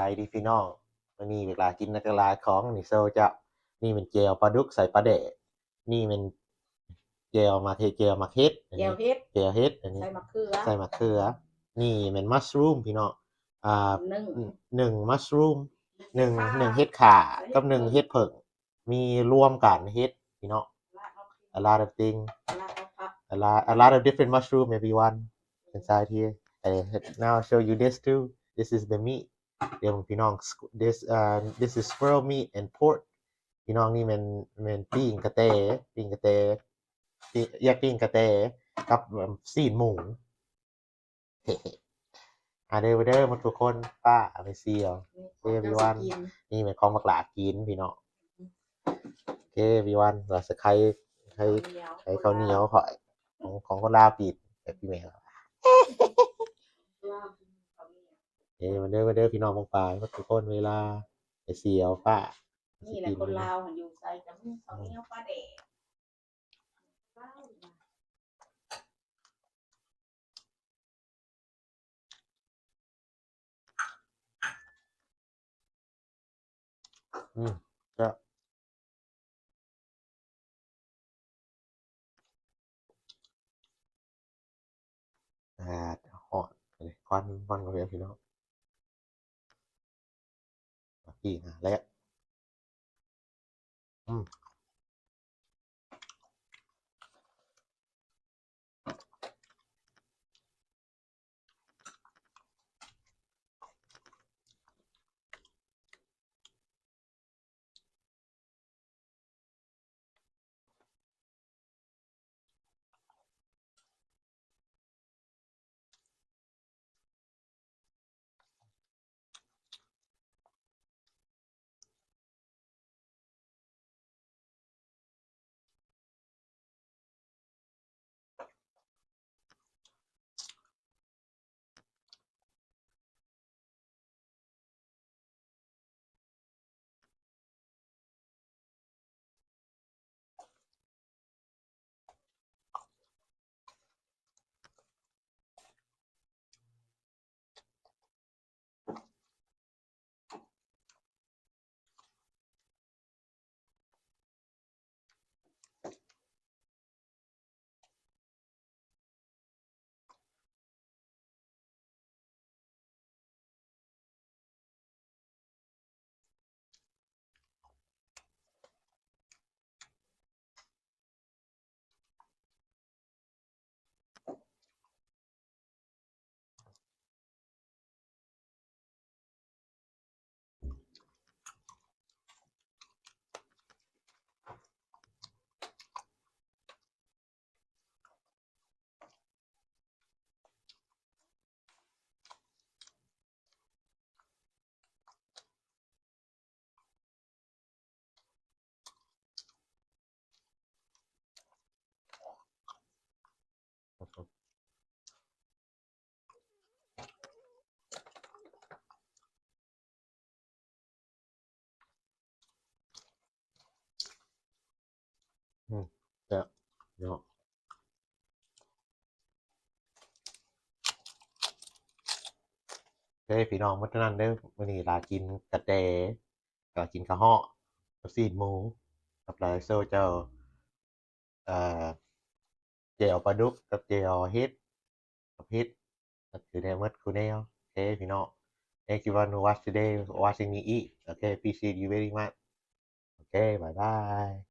ายดีพี่น้องมื้อนี้เวลากินนักหลายของนี่โซเจ้านี่เป็นแจ่วปลาดุกใส่ปลาแดกนี่เป็นแจ่วมะเขือแจ่วมะเขือแจ่วเฮ็ด แจ่วเฮ็ดอันนี้ ใส่มะเขือ ใส่มะเขือนี่เป็นมัชรูมพี่น้องนึ่ง 1มัชรูม1เฮ็ดข่ากับ1เฮ็ดผึ่งมีรวมกันเฮ็ดพี่น้อง a lot of thing a lot of different mushroom everyone inside here now I'll show you this too this is the meat เดี๋ยวพี่น้อง this is squirrel meat and pork พี่น้องนี่มันปิ้งกระแตปิ้งกระแตปิ้งกระแตกับซีนหมูเด้อหมดทุกคนป้าเอาไปเสี่ยว everyone นี่เป็นของบักหลากินพี่น้องโอเค everyone เราจะไข่ข้าวเหนียวของคนลาวปิดแบบพี่แม่มาเด้อพี่น้องมองปลายทุกคนเวลาไปเสี่ยวป้านี่แหละคนลาวอยู่ใส่กับข้าวเหนียวปลาแดกก็ฮอดควันก็พี่น้องพี่แล้วเนาะพี่น้องมื้อนั้นเด้อมื้อนี้ลากินกระแตก็กินกะฮ้อกับซีนหมูกับลาโซเจ้าแจ่วปลาดุกกับแจ่วเฮ็ดกับเฮ็ดก็คือได้หมดคุแนวโอเคพี่น้อง Thank you for watching me eat okay appreciate you very much okay bye bye